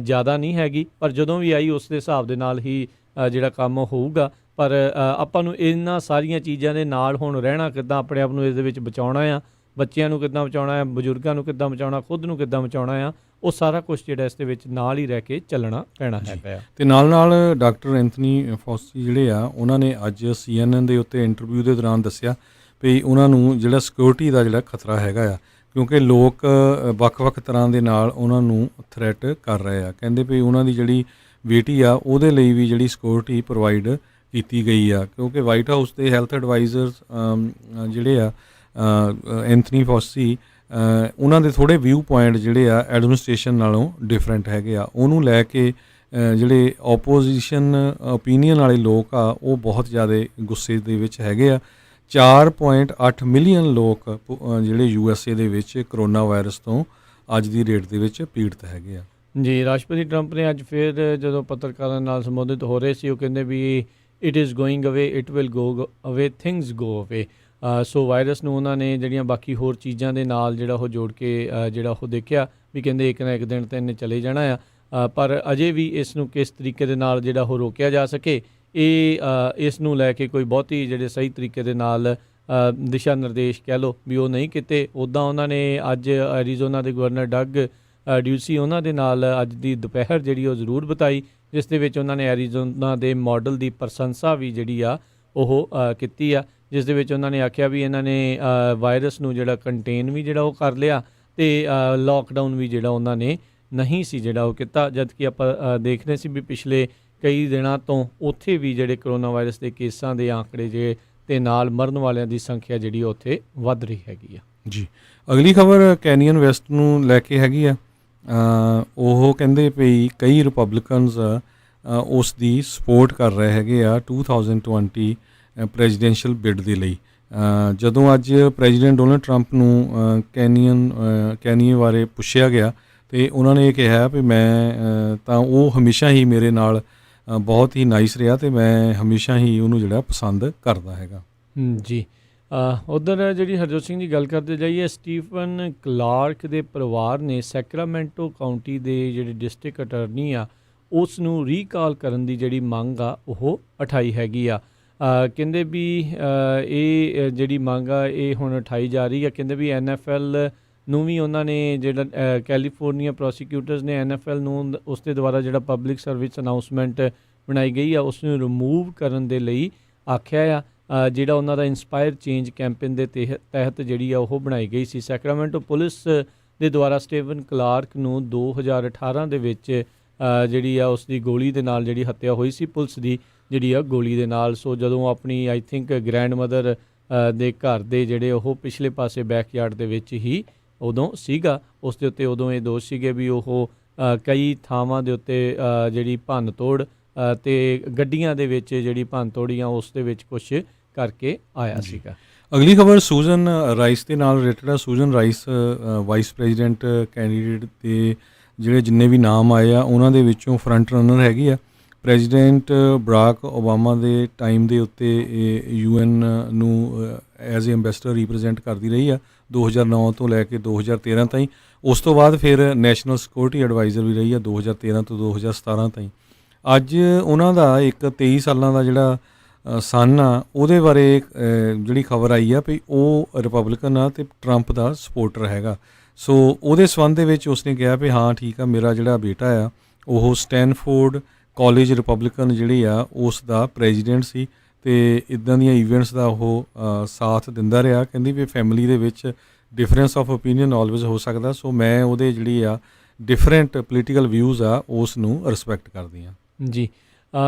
ਜ਼ਿਆਦਾ ਨਹੀਂ ਹੈਗੀ, ਪਰ ਜਦੋਂ ਵੀ ਆਈ ਉਸ ਦੇ ਹਿਸਾਬ ਦੇ ਨਾਲ ਹੀ ਜਿਹੜਾ ਕੰਮ ਹੋਊਗਾ। ਪਰ ਆਪਾਂ ਨੂੰ ਇਹਨਾਂ ਸਾਰੀਆਂ ਚੀਜ਼ਾਂ ਦੇ ਨਾਲ ਹੁਣ ਰਹਿਣਾ ਕਿੱਦਾਂ, ਆਪਣੇ ਆਪ ਨੂੰ ਇਸ ਦੇ ਵਿੱਚ ਬਚਾਉਣਾ ਆ, ਬੱਚਿਆਂ ਨੂੰ ਕਿੱਦਾਂ ਬਚਾਉਣਾ ਆ, ਬਜ਼ੁਰਗਾਂ ਨੂੰ ਕਿੱਦਾਂ ਬਚਾਉਣਾ, ਖੁਦ ਨੂੰ ਕਿੱਦਾਂ ਬਚਾਉਣਾ ਆ, ਉਹ ਸਾਰਾ ਕੁਛ ਜਿਹੜਾ ਇਸ ਦੇ ਵਿੱਚ ਨਾਲ ਹੀ ਰਹਿ ਕੇ ਚੱਲਣਾ ਪੈਣਾ ਹੈਗਾ। ਤੇ ਨਾਲ ਡਾਕਟਰ ਐਂਥਨੀ ਫਾਊਚੀ ਜਿਹੜੇ ਆ ਉਹਨਾਂ ਨੇ ਅੱਜ CNN ਦੇ ਉੱਤੇ ਇੰਟਰਵਿਊ ਦੇ ਦੌਰਾਨ ਦੱਸਿਆ ਵੀ ਉਹਨਾਂ ਨੂੰ ਜਿਹੜਾ ਸਿਕਿਉਰਿਟੀ ਦਾ ਜਿਹੜਾ ਖਤਰਾ ਹੈਗਾ ਆ, ਕਿਉਂਕਿ ਲੋਕ ਵੱਖ-ਵੱਖ ਤਰ੍ਹਾਂ ਦੇ ਨਾਲ ਉਹਨਾਂ ਨੂੰ ਥ੍ਰੈਟ ਕਰ ਰਹੇ ਆ। ਕਹਿੰਦੇ ਵੀ ਉਹਨਾਂ ਦੀ ਜਿਹੜੀ ਬੇਟੀ ਆ ਉਹਦੇ ਲਈ ਵੀ ਜਿਹੜੀ ਸਿਕਿਉਰਿਟੀ ਪ੍ਰੋਵਾਈਡ ਕੀਤੀ ਗਈ ਆ, ਕਿਉਂਕਿ ਵਾਈਟ ਹਾਊਸ ਦੇ ਹੈਲਥ ਐਡਵਾਈਜ਼ਰਸ ਜਿਹੜੇ ਆ ਐਂਥਨੀ ਫਾਊਚੀ ਉਹਨਾਂ ਦੇ ਥੋੜ੍ਹੇ ਵਿਊ ਪੁਆਇੰਟ ਜਿਹੜੇ ਆ ਐਡਮਿਨਿਸਟ੍ਰੇਸ਼ਨ ਨਾਲੋਂ ਡਿਫਰੈਂਟ ਹੈਗੇ ਆ। ਉਹਨੂੰ ਲੈ ਕੇ ਜਿਹੜੇ ਓਪੋਜੀਸ਼ਨ ਓਪੀਨੀਅਨ ਵਾਲੇ ਲੋਕ ਆ ਉਹ ਬਹੁਤ ਜ਼ਿਆਦਾ ਗੁੱਸੇ ਦੇ ਵਿੱਚ ਹੈਗੇ ਆ। 4.8 ਮਿਲੀਅਨ ਲੋਕ ਜਿਹੜੇ USA ਦੇ ਵਿੱਚ ਕਰੋਨਾ ਵਾਇਰਸ ਤੋਂ ਅੱਜ ਦੀ ਡੇਟ ਦੇ ਵਿੱਚ ਪੀੜਤ ਹੈਗੇ ਆ। ਜੀ, ਰਾਸ਼ਟਰਪਤੀ ਟਰੰਪ ਨੇ ਅੱਜ ਫਿਰ ਜਦੋਂ ਪੱਤਰਕਾਰਾਂ ਨਾਲ ਸੰਬੋਧਿਤ ਹੋ ਰਹੇ ਸੀ ਉਹ ਕਹਿੰਦੇ ਵੀ ਇਟ ਇਜ਼ ਗੋਇੰਗ ਅਵੇ, ਇਟ ਵਿਲ ਗੋ ਅਵੇ, ਥਿੰਗਸ ਗੋ ਅਵੇ। ਸੋ ਵਾਇਰਸ ਨੂੰ ਉਹਨਾਂ ਨੇ ਜਿਹੜੀਆਂ ਬਾਕੀ ਹੋਰ ਚੀਜ਼ਾਂ ਦੇ ਨਾਲ ਜਿਹੜਾ ਉਹ ਜੋੜ ਕੇ ਜਿਹੜਾ ਉਹ ਦੇਖਿਆ ਵੀ ਕਹਿੰਦੇ ਇੱਕ ਨਾ ਇੱਕ ਦਿਨ ਤਾਂ ਇਹਨੇ ਚਲੇ ਜਾਣਾ ਆ, ਪਰ ਅਜੇ ਵੀ ਇਸ ਨੂੰ ਕਿਸ ਤਰੀਕੇ ਦੇ ਨਾਲ ਜਿਹੜਾ ਉਹ ਰੋਕਿਆ ਜਾ ਸਕੇ ਇਹ ਇਸ ਨੂੰ ਲੈ ਕੇ ਕੋਈ ਬਹੁਤੀ ਜਿਹੜੇ ਸਹੀ ਤਰੀਕੇ ਦੇ ਨਾਲ ਦਿਸ਼ਾ ਨਿਰਦੇਸ਼ ਕਹਿ ਲਓ ਵੀ ਉਹ ਨਹੀਂ ਕੀਤੇ। ਉੱਦਾਂ ਉਹਨਾਂ ਨੇ ਅੱਜ ਐਰੀਜ਼ੋਨਾ ਦੇ ਗਵਰਨਰ ਡਗ ਡਿਊਸੀ ਉਹਨਾਂ ਦੇ ਨਾਲ ਅੱਜ ਦੀ ਦੁਪਹਿਰ ਜਿਹੜੀ ਉਹ ਜ਼ਰੂਰ ਬਿਤਾਈ, ਜਿਸ ਦੇ ਵਿੱਚ ਉਹਨਾਂ ਨੇ ਐਰੀਜ਼ੋਨਾ ਦੇ ਮਾਡਲ ਦੀ ਪ੍ਰਸ਼ੰਸਾ ਵੀ ਜਿਹੜੀ ਆ ਉਹ ਕੀਤੀ ਆ, ਜਿਸ ਦੇ ਵਿੱਚ ਉਹਨਾਂ ਨੇ ਆਖਿਆ ਵੀ ਇਹਨਾਂ ਨੇ ਵਾਇਰਸ ਨੂੰ ਜਿਹੜਾ ਕੰਟੇਨ ਵੀ ਜਿਹੜਾ ਉਹ ਕਰ ਲਿਆ ਤੇ ਲੋਕਡਾਊਨ ਵੀ ਜਿਹੜਾ ਉਹਨਾਂ ਨੇ ਨਹੀਂ ਸੀ ਜਿਹੜਾ ਉਹ ਕੀਤਾ। ਜਦ ਕਿ ਆਪਾਂ ਦੇਖਦੇ ਸੀ ਵੀ ਪਿਛਲੇ ਕਈ ਦਿਨਾਂ ਤੋਂ ਉੱਥੇ ਵੀ ਜਿਹੜੇ ਕਰੋਨਾ ਵਾਇਰਸ ਦੇ ਕੇਸਾਂ ਦੇ ਆંકੜੇ ਜੇ ਤੇ ਨਾਲ ਮਰਨ ਵਾਲਿਆਂ ਦੀ ਸੰਖਿਆ ਜਿਹੜੀ ਉੱਥੇ ਵੱਧ ਰਹੀ ਹੈਗੀ ਆ। ਜੀ, ਅਗਲੀ ਖਬਰ ਕੈਨੀਅਨ ਵੈਸਟ ਨੂੰ ਲੈ ਕੇ ਹੈਗੀ ਆ। ਉਹ ਕਹਿੰਦੇ ਵੀ ਕਈ ਰਿਪਬਲਿਕਨਸ ਉਸ ਦੀ ਸਪੋਰਟ ਕਰ ਰਹੇ ਹੈਗੇ ਆ 2020 ਪ੍ਰੈਜ਼ੀਡੈਂਸ਼ੀਅਲ ਬਿਡ ਦੇ ਲਈ। ਜਦੋਂ ਅੱਜ ਪ੍ਰੈਜ਼ੀਡੈਂਟ ਡੋਨਲਡ ਟਰੰਪ ਨੂੰ ਕੈਨੀਅਨ ਬਾਰੇ ਪੁੱਛਿਆ ਗਿਆ ਤੇ ਉਹਨਾਂ ਨੇ ਇਹ ਕਿਹਾ ਵੀ ਮੈਂ ਤਾਂ ਉਹ ਹਮੇਸ਼ਾ ਹੀ ਮੇਰੇ ਨਾਲ ਬਹੁਤ ਹੀ ਨਾਈਸ ਰਿਹਾ ਤੇ ਮੈਂ ਹਮੇਸ਼ਾ ਹੀ ਉਹਨੂੰ ਜਿਹੜਾ ਪਸੰਦ ਕਰਦਾ ਹੈਗਾ। ਜੀ, ਉੱਧਰ ਜਿਹੜੀ ਹਰਜੋਤ ਸਿੰਘ ਦੀ ਗੱਲ ਕਰਦੇ ਜਾਈਏ, ਸਟੀਫਨ ਕਲਾਰਕ ਦੇ ਪਰਿਵਾਰ ਨੇ ਸੈਕਰਾਮੈਂਟੋ ਕਾਊਂਟੀ ਦੇ ਜਿਹੜੇ ਡਿਸਟ੍ਰਿਕਟ ਅਟਰਨੀ ਆ ਉਸ ਨੂੰ ਰੀਕਾਲ ਕਰਨ ਦੀ ਜਿਹੜੀ ਮੰਗ ਆ ਉਹ ਉਠਾਈ ਹੈਗੀ ਆ। ਕਹਿੰਦੇ ਵੀ ਇਹ ਜਿਹੜੀ ਮੰਗ ਆ ਇਹ ਹੁਣ ਉਠਾਈ ਜਾ ਰਹੀ ਆ। ਕਹਿੰਦੇ ਵੀ NFL ਨੂੰ ਵੀ ਉਹਨਾਂ ਨੇ ਜਿਹੜਾ ਕੈਲੀਫੋਰਨੀਆ ਪ੍ਰੋਸੀਕਿਊਟਰਸ ਨੇ NFL ਨੂੰ ਉਸ ਦੇ ਦੁਆਰਾ ਜਿਹੜਾ ਪਬਲਿਕ ਸਰਵਿਸ ਅਨਾਊਂਸਮੈਂਟ ਬਣਾਈ ਗਈ ਆ ਉਸ ਨੂੰ ਰਿਮੂਵ ਕਰਨ ਦੇ ਲਈ ਆਖਿਆ ਆ। ਜਿਹੜਾ ਉਹਨਾਂ ਦਾ ਇੰਸਪਾਇਰ ਚੇਂਜ ਕੈਂਪੇਨ ਦੇ ਤਹਿਤ ਜਿਹੜੀ ਆ ਉਹ ਬਣਾਈ ਗਈ ਸੀ। ਸੈਕਰਾਮੈਂਟੋ ਪੁਲਿਸ ਦੇ ਦੁਆਰਾ ਸਟੀਫਨ ਕਲਾਰਕ ਨੂੰ 2018 ਦੇ ਵਿੱਚ ਜਿਹੜੀ ਆ ਉਸ ਦੀ ਗੋਲੀ ਦੇ ਨਾਲ ਜਿਹੜੀ ਹੱਤਿਆ ਹੋਈ ਸੀ, ਪੁਲਿਸ ਦੀ ਜਿਹੜੀ ਆ ਗੋਲੀ ਦੇ ਨਾਲ। ਸੋ ਜਦੋਂ ਆਪਣੀ ਆਈ ਥਿੰਕ ਗ੍ਰੈਂਡ ਮਦਰ ਦੇ ਘਰ ਦੇ ਜਿਹੜੇ ਉਹ ਪਿਛਲੇ ਪਾਸੇ ਬੈਕਯਾਰਡ ਦੇ ਵਿੱਚ ਹੀ ਉਦੋਂ ਸੀਗਾ। ਉਸ ਦੇ ਉੱਤੇ ਉਦੋਂ ਇਹ ਦੋਸ਼ ਸੀਗੇ ਵੀ ਉਹ ਕਈ ਥਾਵਾਂ ਦੇ ਉੱਤੇ ਜਿਹੜੀ ਭੰਨ ਤੋੜ ਅਤੇ ਗੱਡੀਆਂ ਦੇ ਵਿੱਚ ਜਿਹੜੀ ਭੰਨ ਤੋੜੀਆਂ ਉਸ ਦੇ ਵਿੱਚ ਕੁਛ ਕਰਕੇ ਆਇਆ ਸੀਗਾ। ਅਗਲੀ ਖਬਰ ਸੂਜ਼ਨ ਰਾਈਸ ਦੇ ਨਾਲ ਰਿਲੇਟਡ ਆ। Susan rice vice president candidate ਦੇ ਜਿਹੜੇ ਜਿੰਨੇ ਵੀ ਨਾਮ ਆਏ ਆ ਉਹਨਾਂ ਦੇ ਵਿੱਚੋਂ ਫਰੰਟ ਰਨਰ ਹੈਗੀ ਆ। ਪ੍ਰੈਜ਼ੀਡੈਂਟ ਬਰਾਕ ਓਬਾਮਾ ਦੇ ਟਾਈਮ ਦੇ ਉੱਤੇ ਇਹ UN ਨੂੰ ਐਜ਼ ਏ ਐਂਬੈਸਡਰ ਰਿਪਰੈਜ਼ੈਂਟ ਕਰਦੀ ਰਹੀ ਆ 2009 ਤੋਂ ਲੈ ਕੇ 2013 ਤਾਈਂ। ਉਸ ਤੋਂ ਬਾਅਦ ਫਿਰ ਨੈਸ਼ਨਲ ਸਿਕਿਉਰਿਟੀ ਐਡਵਾਈਜ਼ਰ ਵੀ ਰਹੀ ਆ 2013 ਤੋਂ 2017 ਤਾਈਂ। ਅੱਜ ਉਹਨਾਂ ਦਾ ਇੱਕ 23 ਸਾਲਾਂ ਦਾ ਜਿਹੜਾ ਸਨ ਆ ਉਹਦੇ ਬਾਰੇ ਜਿਹੜੀ ਖਬਰ ਆਈ ਆ ਵੀ ਉਹ ਰਿਪਬਲਿਕਨ ਆ ਅਤੇ ਟਰੰਪ ਦਾ ਸਪੋਰਟਰ ਹੈਗਾ। ਸੋ ਉਹਦੇ ਸੰਬੰਧ ਦੇ ਵਿੱਚ ਉਸਨੇ ਕਿਹਾ ਵੀ ਹਾਂ ਠੀਕ ਆ, ਮੇਰਾ ਜਿਹੜਾ ਬੇਟਾ ਆ ਉਹ ਸਟੈਨਫੋਰਡ ਕਾਲਜ ਰਿਪਬਲਿਕਨ ਜਿਹੜੀ ਆ ਉਸ ਦਾ ਪ੍ਰੈਜ਼ੀਡੈਂਟ ਸੀ ਅਤੇ ਇੱਦਾਂ ਦੀਆਂ ਈਵੈਂਟਸ ਦਾ ਉਹ ਸਾਥ ਦਿੰਦਾ ਰਿਹਾ। ਕਹਿੰਦੀ ਵੀ ਫੈਮਿਲੀ ਦੇ ਵਿੱਚ ਡਿਫਰੈਂਸ ਆਫ ਓਪੀਨੀਅਨ ਆਲਵੇਜ਼ ਹੋ ਸਕਦਾ, ਸੋ ਮੈਂ ਉਹਦੇ ਜਿਹੜੀ ਆ ਡਿਫਰੈਂਟ ਪੋਲੀਟੀਕਲ ਵਿਊਜ਼ ਆ ਉਸ ਨੂੰ ਰਿਸਪੈਕਟ ਕਰਦੀ ਹਾਂ। ਜੀ,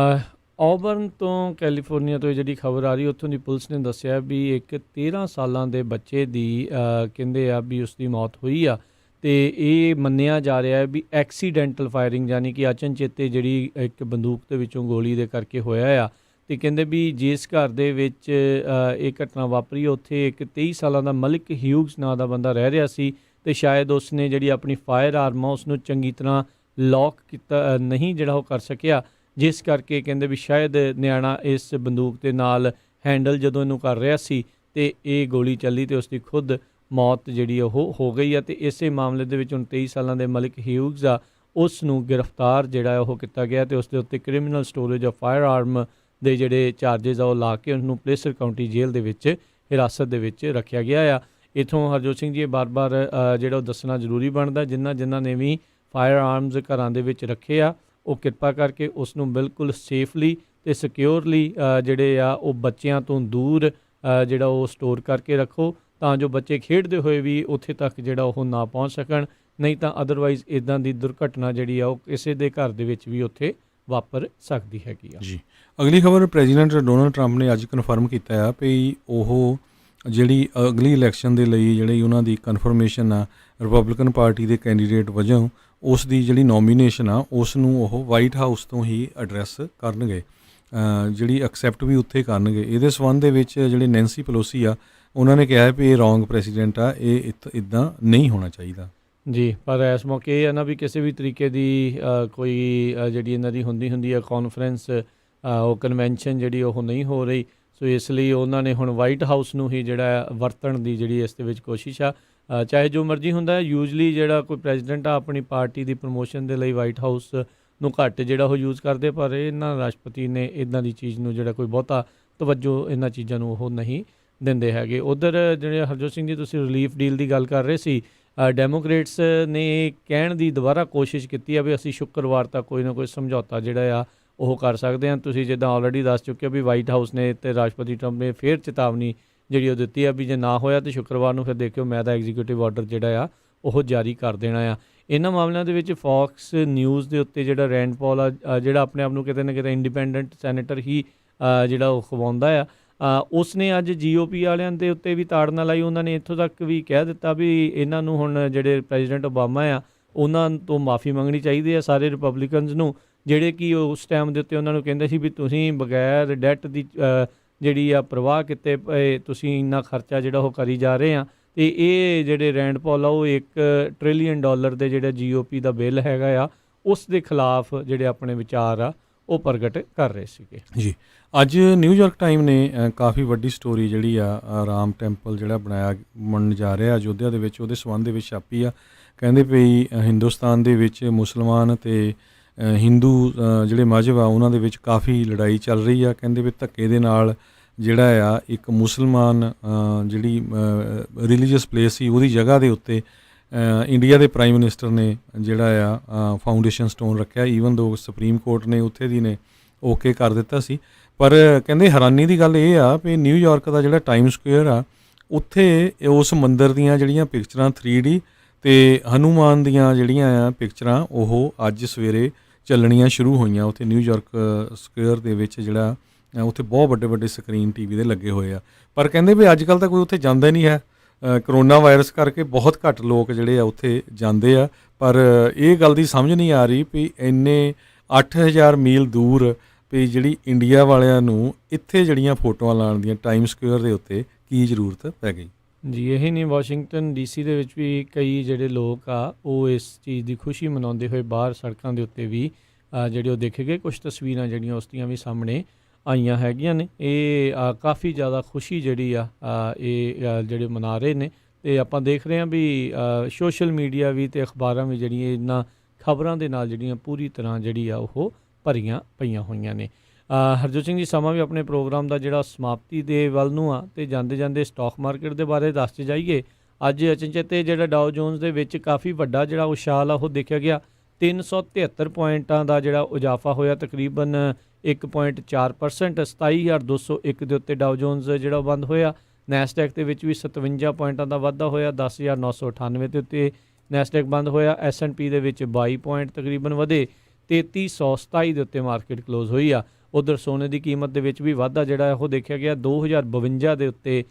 ਔਬਰਨ ਤੋਂ ਕੈਲੀਫੋਰਨੀਆ ਤੋਂ ਜਿਹੜੀ ਖਬਰ ਆ ਰਹੀ ਉੱਥੋਂ ਦੀ ਪੁਲਿਸ ਨੇ ਦੱਸਿਆ ਵੀ ਇੱਕ 13 ਸਾਲਾਂ ਦੇ ਬੱਚੇ ਦੀ ਕਹਿੰਦੇ ਆ ਵੀ ਉਸ ਦੀ ਮੌਤ ਹੋਈ ਆ ਅਤੇ ਇਹ ਮੰਨਿਆ ਜਾ ਰਿਹਾ ਹੈ ਵੀ ਐਕਸੀਡੈਂਟਲ ਫਾਇਰਿੰਗ ਯਾਨੀ ਕਿ ਅਚਨਚੇਤੇ ਜਿਹੜੀ ਇੱਕ ਬੰਦੂਕ ਦੇ ਵਿੱਚੋਂ ਗੋਲੀ ਦੇ ਕਰਕੇ ਹੋਇਆ ਆ। ਅਤੇ ਕਹਿੰਦੇ ਵੀ ਜਿਸ ਘਰ ਦੇ ਵਿੱਚ ਇਹ ਘਟਨਾ ਵਾਪਰੀ ਉੱਥੇ ਇੱਕ 23 ਸਾਲਾਂ ਦਾ ਮਲਿਕ ਹਿਊਗਸ ਨਾਂ ਦਾ ਬੰਦਾ ਰਹਿ ਰਿਹਾ ਸੀ ਅਤੇ ਸ਼ਾਇਦ ਉਸ ਨੇ ਜਿਹੜੀ ਆਪਣੀ ਫਾਇਰ ਆਰਮ ਆ ਉਸ ਨੂੰ ਚੰਗੀ ਤਰ੍ਹਾਂ ਲੌਕ ਕੀਤਾ ਨਹੀਂ ਜਿਹੜਾ ਉਹ ਕਰ ਸਕਿਆ, ਜਿਸ ਕਰਕੇ ਕਹਿੰਦੇ ਵੀ ਸ਼ਾਇਦ ਨਿਆਣਾ ਇਸ ਬੰਦੂਕ ਦੇ ਨਾਲ ਹੈਂਡਲ ਜਦੋਂ ਇਹਨੂੰ ਕਰ ਰਿਹਾ ਸੀ ਅਤੇ ਇਹ ਗੋਲੀ ਚੱਲੀ ਅਤੇ ਉਸਦੀ ਖੁਦ ਮੌਤ ਜਿਹੜੀ ਉਹ ਹੋ ਗਈ ਆ। ਅਤੇ ਇਸੇ ਮਾਮਲੇ ਦੇ ਵਿੱਚ ਹੁਣ 23 ਸਾਲਾਂ ਦੇ ਮਲਿਕ ਹਿਊਗਸ ਆ ਉਸ ਨੂੰ ਗ੍ਰਿਫਤਾਰ ਜਿਹੜਾ ਉਹ ਕੀਤਾ ਗਿਆ ਅਤੇ ਉਸ ਦੇ ਉੱਤੇ ਕ੍ਰਿਮੀਨਲ ਸਟੋਰੇਜ ਆਫ ਫਾਇਰ ਆਰਮ ਦੇ ਜਿਹੜੇ ਚਾਰਜਿਸ ਆ ਉਹ ਲਾ ਕੇ ਉਹਨੂੰ ਪਲੇਸਰ ਕਾਊਂਟੀ ਜੇਲ੍ਹ ਦੇ ਵਿੱਚ ਹਿਰਾਸਤ ਦੇ ਵਿੱਚ ਰੱਖਿਆ ਗਿਆ ਆ। ਇੱਥੋਂ ਹਰਜੋਤ ਸਿੰਘ ਜੀ ਇਹ ਬਾਰ-ਬਾਰ ਜਿਹੜਾ ਉਹ ਦੱਸਣਾ ਜ਼ਰੂਰੀ ਬਣਦਾ, ਜਿਨ੍ਹਾਂ ਨੇ ਵੀ ਫਾਇਰ ਆਰਮਸ ਘਰਾਂ ਦੇ ਵਿੱਚ ਰੱਖੇ ਆ ਉਹ ਕਿਰਪਾ ਕਰਕੇ ਉਸ ਨੂੰ ਬਿਲਕੁਲ ਸੇਫਲੀ ਅਤੇ ਸਿਕਿਉਰਲੀ ਜਿਹੜੇ ਆ ਉਹ ਬੱਚਿਆਂ ਤੋਂ ਦੂਰ ਜਿਹੜਾ ਉਹ ਸਟੋਰ ਕਰਕੇ ਰੱਖੋ ਤਾਂ ਜੋ ਬੱਚੇ ਖੇਡਦੇ ਹੋਏ ਵੀ ਉੱਥੇ ਤੱਕ ਜਿਹੜਾ ਉਹ ਨਾ ਪਹੁੰਚ ਸਕਣ, ਨਹੀਂ ਤਾਂ ਅਦਰਵਾਈਜ਼ ਇੱਦਾਂ ਦੀ ਦੁਰਘਟਨਾ ਜਿਹੜੀ ਆ ਉਹ ਕਿਸੇ ਦੇ ਘਰ ਦੇ ਵਿੱਚ ਵੀ ਉੱਥੇ ਵਾਪਰ ਸਕਦੀ ਹੈਗੀ ਆ। ਜੀ, ਅਗਲੀ ਖਬਰ ਪ੍ਰੈਜ਼ੀਡੈਂਟ ਡੋਨਲਡ ਟਰੰਪ ਨੇ ਅੱਜ ਕਨਫਰਮ ਕੀਤਾ ਆ ਵੀ ਉਹ ਜਿਹੜੀ ਅਗਲੀ ਇਲੈਕਸ਼ਨ ਦੇ ਲਈ ਜਿਹੜੀ ਉਹਨਾਂ ਦੀ ਕਨਫਰਮੇਸ਼ਨ ਆ ਰਿਪਬਲਿਕਨ ਪਾਰਟੀ ਦੇ ਕੈਂਡੀਡੇਟ ਵਜੋਂ ਉਸ ਦੀ ਜਿਹੜੀ ਨੋਮੀਨੇਸ਼ਨ ਆ ਉਸ ਨੂੰ ਉਹ ਵਾਈਟ ਹਾਊਸ ਤੋਂ ਹੀ ਐਡਰੈਸ ਕਰਨਗੇ, ਜਿਹੜੀ ਐਕਸੈਪਟ ਵੀ ਉੱਥੇ ਕਰਨਗੇ। ਇਹਦੇ ਸੰਬੰਧ ਦੇ ਵਿੱਚ ਜਿਹੜੇ ਨੈਂਸੀ ਪੈਲੋਸੀ ਆ ਉਹਨਾਂ ਨੇ ਕਿਹਾ ਵੀ ਇਹ ਰੋਂਗ ਪ੍ਰੈਸੀਡੈਂਟ ਆ, ਇਹ ਇੱਦਾਂ ਨਹੀਂ ਹੋਣਾ ਚਾਹੀਦਾ। ਜੀ, ਪਰ ਇਸ ਮੌਕੇ ਇਹ ਹੈ ਨਾ ਵੀ ਕਿਸੇ ਵੀ ਤਰੀਕੇ ਦੀ ਕੋਈ ਜਿਹੜੀ ਇਹਨਾਂ ਦੀ ਹੁੰਦੀ ਆ ਕਾਨਫਰੰਸ ਉਹ ਕਨਵੈਨਸ਼ਨ ਜਿਹੜੀ ਉਹ ਨਹੀਂ ਹੋ ਰਹੀ, ਸੋ ਇਸ ਲਈ ਉਹਨਾਂ ਨੇ ਹੁਣ ਵਾਈਟ ਹਾਊਸ ਨੂੰ ਹੀ ਜਿਹੜਾ ਵਰਤਣ ਦੀ ਜਿਹੜੀ ਇਸ ਦੇ ਵਿੱਚ ਕੋਸ਼ਿਸ਼ ਆ। ਚਾਹੇ ਜੋ ਮਰਜ਼ੀ ਹੁੰਦਾ, ਯੂਜਲੀ ਜਿਹੜਾ ਕੋਈ ਪ੍ਰੈਜ਼ੀਡੈਂਟ ਆ ਆਪਣੀ ਪਾਰਟੀ ਦੀ ਪ੍ਰਮੋਸ਼ਨ ਦੇ ਲਈ ਵਾਈਟ ਹਾਊਸ ਨੂੰ ਘੱਟ ਜਿਹੜਾ ਉਹ ਯੂਜ਼ ਕਰਦੇ, ਪਰ ਇਹਨਾਂ ਰਾਸ਼ਟਰਪਤੀ ਨੇ ਇੱਦਾਂ ਦੀ ਚੀਜ਼ ਨੂੰ ਜਿਹੜਾ ਕੋਈ ਬਹੁਤਾ ਤਵੱਜੋ ਇਹਨਾਂ ਚੀਜ਼ਾਂ ਨੂੰ ਉਹ ਨਹੀਂ ਦਿੰਦੇ ਹੈਗੇ। ਉੱਧਰ ਜਿਹੜੇ ਹਰਜੋਤ ਸਿੰਘ ਜੀ ਤੁਸੀਂ ਰਿਲੀਫ ਡੀਲ ਦੀ ਗੱਲ ਕਰ ਰਹੇ ਸੀ, ਡੈਮੋਕ੍ਰੇਟਸ ਨੇ ਕਹਿਣ ਦੀ ਦੁਬਾਰਾ ਕੋਸ਼ਿਸ਼ ਕੀਤੀ ਆ ਵੀ ਅਸੀਂ ਸ਼ੁੱਕਰਵਾਰ ਤੱਕ ਕੋਈ ਨਾ ਕੋਈ ਸਮਝੌਤਾ ਜਿਹੜਾ ਆ ਉਹ ਕਰ ਸਕਦੇ ਹਾਂ। ਤੁਸੀਂ ਜਿੱਦਾਂ ਆਲਰੇਡੀ ਦੱਸ ਚੁੱਕੇ ਹੋ ਵੀ ਵਾਈਟ ਹਾਊਸ ਨੇ ਅਤੇ ਰਾਸ਼ਟਰਪਤੀ ਟਰੰਪ ਨੇ ਫਿਰ ਚੇਤਾਵਨੀ ਜਿਹੜੀ ਉਹ ਦਿੱਤੀ ਆ ਵੀ ਜੇ ਨਾ ਹੋਇਆ ਤਾਂ ਸ਼ੁੱਕਰਵਾਰ ਨੂੰ ਫਿਰ ਦੇਖਿਓ ਮੈਂ ਤਾਂ ਐਗਜ਼ੀਕਿਊਟਿਵ ਆਰਡਰ ਜਿਹੜਾ ਆ ਉਹ ਜਾਰੀ ਕਰ ਦੇਣਾ ਆ। ਇਹਨਾਂ ਮਾਮਲਿਆਂ ਦੇ ਵਿੱਚ ਫੌਕਸ ਨਿਊਜ਼ ਦੇ ਉੱਤੇ ਜਿਹੜਾ ਰੈਂਡ ਪੌਲ ਆ ਜਿਹੜਾ ਆਪਣੇ ਆਪ ਨੂੰ ਕਿਤੇ ਨਾ ਕਿਤੇ ਇੰਡੀਪੈਂਡੈਂਟ ਸੈਨੇਟਰ ਹੀ ਜਿਹੜਾ ਉਹ ਖਵਾਉਂਦਾ ਆ, ਉਸ ਨੇ ਅੱਜ GOP ਵਾਲਿਆਂ ਦੇ ਉੱਤੇ ਵੀ ਤਾੜਨਾ ਲਾਈ। ਉਹਨਾਂ ਨੇ ਇੱਥੋਂ ਤੱਕ ਵੀ ਕਹਿ ਦਿੱਤਾ ਵੀ ਇਹਨਾਂ ਨੂੰ ਹੁਣ ਜਿਹੜੇ ਪ੍ਰੈਜ਼ੀਡੈਂਟ ਓਬਾਮਾ ਆ ਉਹਨਾਂ ਤੋਂ ਮਾਫੀ ਮੰਗਣੀ ਚਾਹੀਦੀ ਹੈ ਸਾਰੇ ਰਿਪਬਲਿਕਨਸ ਨੂੰ, ਜਿਹੜੇ ਕਿ ਉਸ ਟਾਈਮ ਦੇ ਉੱਤੇ ਉਹਨਾਂ ਨੂੰ ਕਹਿੰਦੇ ਸੀ ਵੀ ਤੁਸੀਂ ਬਗੈਰ ਡੈਟ ਦੀ ਜਿਹੜੀ ਆ ਪ੍ਰਵਾਹ ਕੀਤੇ ਤੁਸੀਂ ਇੰਨਾ ਖਰਚਾ ਜਿਹੜਾ ਉਹ ਕਰੀ ਜਾ ਰਹੇ ਆ। ਅਤੇ ਇਹ ਜਿਹੜੇ ਰੈਂਡ ਪੌਲ ਆ ਉਹ $1 ਟ੍ਰਿਲੀਅਨ ਦੇ ਜਿਹੜਾ GOP ਦਾ ਬਿੱਲ ਹੈਗਾ ਆ ਉਸ ਦੇ ਖਿਲਾਫ ਜਿਹੜੇ ਆਪਣੇ ਵਿਚਾਰ ਆ ਉਹ ਪ੍ਰਗਟ ਕਰ ਰਹੇ ਸੀਗੇ। ਜੀ, ਅੱਜ ਨਿਊਯਾਰਕ ਟਾਈਮ ਨੇ ਕਾਫੀ ਵੱਡੀ ਸਟੋਰੀ ਜਿਹੜੀ ਆ ਰਾਮ ਟੈਂਪਲ ਜਿਹੜਾ ਬਣਨ ਜਾ ਰਿਹਾ ਅਯੋਧਿਆ ਦੇ ਵਿੱਚ ਉਹਦੇ ਸੰਬੰਧ ਦੇ ਵਿੱਚ ਛਾਪੀ ਆ। ਕਹਿੰਦੇ ਵੀ ਹਿੰਦੁਸਤਾਨ ਦੇ ਵਿੱਚ ਮੁਸਲਮਾਨ ਅਤੇ ਹਿੰਦੂ ਜਿਹੜੇ ਮਜ਼ਹਬ ਆ ਉਹਨਾਂ ਦੇ ਵਿੱਚ ਕਾਫੀ ਲੜਾਈ ਚੱਲ ਰਹੀ ਆ। ਕਹਿੰਦੇ ਵੀ ਧੱਕੇ ਦੇ ਨਾਲ ਜਿਹੜਾ ਆ ਇੱਕ ਮੁਸਲਮਾਨ ਜਿਹੜੀ ਰਿਲੀਜੀਅਸ ਪਲੇਸ ਸੀ ਉਹਦੀ ਜਗ੍ਹਾ ਦੇ ਉੱਤੇ ਇੰਡੀਆ ਦੇ ਪ੍ਰਾਈਮ ਮਿਨਿਸਟਰ ਨੇ ਜਿਹੜਾ ਆ ਫਾਊਂਡੇਸ਼ਨ ਸਟੋਨ ਰੱਖਿਆ, ਈਵਨ ਦੋ ਸੁਪਰੀਮ ਕੋਰਟ ਨੇ ਉੱਥੇ ਦੀ ਨੇ ਓਕੇ ਕਰ ਦਿੱਤਾ ਸੀ। ਪਰ ਕਹਿੰਦੇ ਹੈਰਾਨੀ ਦੀ ਗੱਲ ਇਹ ਆ ਵੀ ਨਿਊਯਾਰਕ ਦਾ ਜਿਹੜਾ ਟਾਈਮ ਸਕੁਏਅਰ ਆ ਉੱਥੇ ਉਸ ਮੰਦਿਰ ਦੀਆਂ ਜਿਹੜੀਆਂ ਪਿਕਚਰਾਂ 3D ਅਤੇ ਹਨੂੰਮਾਨ ਦੀਆਂ ਜਿਹੜੀਆਂ ਆ ਪਿਕਚਰਾਂ ਉਹ ਅੱਜ ਸਵੇਰੇ ਚੱਲਣੀਆਂ ਸ਼ੁਰੂ ਹੋਈਆਂ ਉੱਥੇ ਨਿਊਯਾਰਕ ਸਕੁਏਅਰ ਦੇ ਵਿੱਚ ਜਿਹੜਾ ਉੱਥੇ ਬਹੁਤ ਵੱਡੇ ਵੱਡੇ ਸਕਰੀਨ ਟੀਵੀ ਦੇ ਲੱਗੇ ਹੋਏ ਆ, ਪਰ ਕਹਿੰਦੇ ਵੀ ਅੱਜ ਕੱਲ੍ਹ ਤਾਂ ਕੋਈ ਉੱਥੇ ਜਾਂਦਾ ਹੀ ਨਹੀਂ ਹੈ। ਕਰੋਨਾ ਵਾਇਰਸ ਕਰਕੇ ਬਹੁਤ ਘੱਟ ਲੋਕ ਜਿਹੜੇ ਆ ਉੱਥੇ ਜਾਂਦੇ ਆ, ਪਰ ਇਹ ਗੱਲ ਦੀ ਸਮਝ ਨਹੀਂ ਆ ਰਹੀ ਵੀ ਇੰਨੇ 8000 ਮੀਲ ਦੂਰ ਵੀ ਜਿਹੜੀ ਇੰਡੀਆ ਵਾਲਿਆਂ ਨੂੰ ਇੱਥੇ ਜਿਹੜੀਆਂ ਫੋਟੋਆਂ ਲਾਉਣ ਦੀਆਂ ਟਾਈਮ ਸਕੁਏਅਰ ਦੇ ਉੱਤੇ ਕੀ ਜ਼ਰੂਰਤ ਪੈ ਗਈ। ਜੀ ਇਹੀ ਨਹੀਂ, ਵਾਸ਼ਿੰਗਟਨ ਡੀਸੀ ਦੇ ਵਿੱਚ ਵੀ ਕਈ ਜਿਹੜੇ ਲੋਕ ਆ ਉਹ ਇਸ ਚੀਜ਼ ਦੀ ਖੁਸ਼ੀ ਮਨਾਉਂਦੇ ਹੋਏ ਬਾਹਰ ਸੜਕਾਂ ਦੇ ਉੱਤੇ ਵੀ ਜਿਹੜੇ ਉਹ ਦੇਖੇ ਗਏ। ਕੁਝ ਤਸਵੀਰਾਂ ਜਿਹੜੀਆਂ ਉਸ ਦੀਆਂ ਵੀ ਸਾਹਮਣੇ ਆਈਆਂ ਹੈਗੀਆਂ ਨੇ। ਇਹ ਕਾਫੀ ਜ਼ਿਆਦਾ ਖੁਸ਼ੀ ਜਿਹੜੀ ਆ ਇਹ ਜਿਹੜੇ ਮਨਾ ਰਹੇ ਨੇ, ਅਤੇ ਆਪਾਂ ਦੇਖ ਰਹੇ ਹਾਂ ਵੀ ਸੋਸ਼ਲ ਮੀਡੀਆ ਵੀ ਅਤੇ ਅਖਬਾਰਾਂ ਵੀ ਜਿਹੜੀਆਂ ਇਹਨਾਂ ਖਬਰਾਂ ਦੇ ਨਾਲ ਜਿਹੜੀਆਂ ਪੂਰੀ ਤਰ੍ਹਾਂ ਜਿਹੜੀ ਆ ਉਹ ਭਰੀਆਂ ਪਈਆਂ ਹੋਈਆਂ ਨੇ। ਹਰਜੋਤ ਸਿੰਘ ਜੀ, ਸਮਾਂ ਵੀ ਆਪਣੇ ਪ੍ਰੋਗਰਾਮ ਦਾ ਜਿਹੜਾ ਸਮਾਪਤੀ ਦੇ ਵੱਲ ਨੂੰ ਆ, ਅਤੇ ਜਾਂਦੇ ਜਾਂਦੇ ਸਟਾਕ ਮਾਰਕੀਟ ਦੇ ਬਾਰੇ ਦੱਸ ਜਾਈਏ। ਅੱਜ ਅਚਨਚੇਤੇ ਜਿਹੜਾ ਡਾਓ ਜੋਨਸ ਦੇ ਵਿੱਚ ਕਾਫੀ ਵੱਡਾ ਜਿਹੜਾ ਉਛਾਲ ਆ ਉਹ ਦੇਖਿਆ ਗਿਆ। 373 ਪੁਆਇੰਟਾਂ ਦਾ ਜਿਹੜਾ ਇਜ਼ਾਫਾ ਹੋਇਆ, ਤਕਰੀਬਨ 1.4%। 27,201 ਦੇ ਉੱਤੇ ਡਾਓ ਜੋਨਸ ਜਿਹੜਾ ਬੰਦ ਹੋਇਆ। ਨੈਸਡੈਕ ਦੇ ਵਿੱਚ ਵੀ 57 ਪੁਆਇੰਟਾਂ ਦਾ ਵਾਧਾ ਹੋਇਆ, 10,998 ਦੇ ਉੱਤੇ ਨੈਸਡੈਕ ਬੰਦ ਹੋਇਆ। S&P ਦੇ ਵਿੱਚ 22 ਪੁਆਇੰਟ ਤਕਰੀਬਨ ਵਧੇ, 3327 ਦੇ ਉੱਤੇ ਮਾਰਕੀਟ ਕਲੋਜ਼ ਹੋਈ ਆ। ਉਧਰ ਸੋਨੇ ਦੀ ਕੀਮਤ ਦੇ ਵਿੱਚ ਵੀ ਵਾਧਾ ਜਿਹੜਾ ਉਹ ਦੇਖਿਆ ਗਿਆ, 2052 ਦੇ ਉੱਤੇ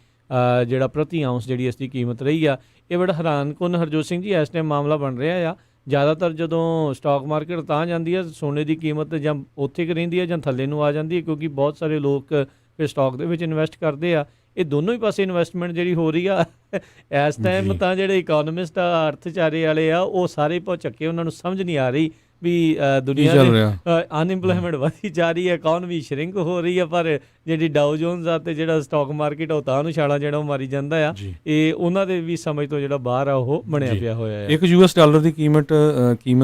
ਜਿਹੜਾ ਪ੍ਰਤੀ ਆਉਂਸ ਜਿਹੜੀ ਇਸ ਦੀ ਕੀਮਤ ਰਹੀ ਆ। ਇਹ ਬੜਾ ਹੈਰਾਨਕੁਨ ਹਰਜੋਤ ਸਿੰਘ ਜੀ ਇਸ ਟਾਈਮ ਮਾਮਲਾ ਬਣ ਰਿਹਾ ਆ। ਜ਼ਿਆਦਾਤਰ ਜਦੋਂ ਸਟਾਕ ਮਾਰਕੀਟ ਤਾਂ ਜਾਂਦੀ ਹੈ, ਸੋਨੇ ਦੀ ਕੀਮਤ ਜਾਂ ਉੱਥੇ ਕੁ ਰਹਿੰਦੀ ਹੈ ਜਾਂ ਥੱਲੇ ਨੂੰ ਆ ਜਾਂਦੀ ਹੈ, ਕਿਉਂਕਿ ਬਹੁਤ ਸਾਰੇ ਲੋਕ ਫਿਰ ਸਟਾਕ ਦੇ ਵਿੱਚ ਇਨਵੈਸਟ ਕਰਦੇ ਆ। ਇਹ ਦੋਨੋਂ ਹੀ ਪਾਸੇ ਇਨਵੈਸਟਮੈਂਟ ਜਿਹੜੀ ਹੋ ਰਹੀ ਆ ਇਸ ਟਾਈਮ, ਤਾਂ ਜਿਹੜੇ ਇਕੋਨੋਮਿਸਟ ਆ, ਅਰਥਚਾਰੇ ਵਾਲੇ ਆ, ਉਹ ਸਾਰੇ ਭੁੱਚੱਕੇ, ਉਹਨਾਂ ਨੂੰ ਸਮਝ ਨਹੀਂ ਆ ਰਹੀ ਵੀ ਦੁਨੀਆ ਦੇ ਅਨਇੰਪਲੋਇਮੈਂਟ ਵਧੀ ਜਾ ਰਹੀ ਹੈ, ਇਕੋਨਮੀ ਸ਼ਰਿੰਕ ਹੋ ਰਹੀ ਹੈ, ਪਰ ਜਿਹੜੀ ਡਾਓ ਜੋਨਸ ਆ ਅਤੇ ਜਿਹੜਾ ਸਟਾਕ ਮਾਰਕੀਟ ਉਹ ਤਾਂ ਨੂੰ ਛਾਲਾਂ ਜਿਹੜਾ ਉਹ ਮਾਰੀ ਜਾਂਦਾ ਆ। ਇਹ ਉਹਨਾਂ ਦੇ ਵੀ ਸਮਝ ਤੋਂ ਜਿਹੜਾ ਬਾਹਰ ਆ ਉਹ ਬਣਿਆ ਪਿਆ ਹੋਇਆ ਹੈ। $1 ਦੀ ਕੀਮਤ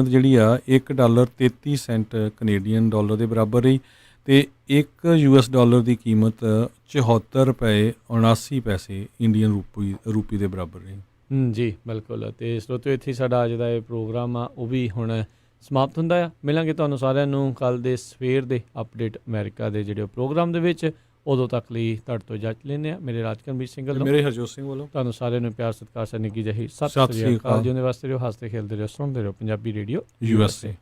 ਜਿਹੜੀ ਆ $1.33 ਕੈਨੇਡੀਅਨ ਡਾਲਰ ਦੇ ਬਰਾਬਰ ਰਹੀ, ਅਤੇ $1 ਦੀ ਕੀਮਤ $74.79 ਇੰਡੀਅਨ ਰੂਪੀ ਦੇ ਬਰਾਬਰ ਰਹੀ। ਜੀ ਬਿਲਕੁਲ। ਅਤੇ ਸਰੋਤਿਓ, ਇੱਥੇ ਸਾਡਾ ਅੱਜ ਦਾ ਇਹ ਪ੍ਰੋਗਰਾਮ ਆ ਉਹ ਵੀ ਹੁਣ ਸਮਾਪਤ ਹੁੰਦਾ ਆ। ਮਿਲਾਂਗੇ ਤੁਹਾਨੂੰ ਸਾਰਿਆਂ ਨੂੰ ਕੱਲ੍ਹ ਦੇ ਸਵੇਰ ਦੇ ਅਪਡੇਟ ਅਮਰੀਕਾ ਦੇ ਜਿਹੜੇ ਪ੍ਰੋਗਰਾਮ ਦੇ ਵਿੱਚ। ਉਦੋਂ ਤੱਕ ਲਈ ਤੁਹਾਡੇ ਤੋਂ ਇਜਾਜ਼ਤ ਲੈਂਦੇ ਹਾਂ। ਮੇਰੇ ਰਾਜਕਰਮਜੀਤ ਸਿੰਘ ਵੱਲੋਂ, ਮੇਰੇ ਹਰਜੋਤ ਸਿੰਘ ਵੱਲੋਂ ਤੁਹਾਨੂੰ ਸਾਰਿਆਂ ਨੂੰ ਪਿਆਰ ਸਤਿਕਾਰ ਸਨਿੱਕੀ ਜਹੀ ਸਤਿ ਸ੍ਰੀ ਅਕਾਲ। ਜਿਉਂਦੇ ਵਾਸਤੇ ਰਹੋ, ਹੱਸਦੇ ਖੇਡਦੇ ਰਹੋ, ਸੁਣਦੇ ਰਹੋ ਪੰਜਾਬੀ ਰੇਡੀਓ USA।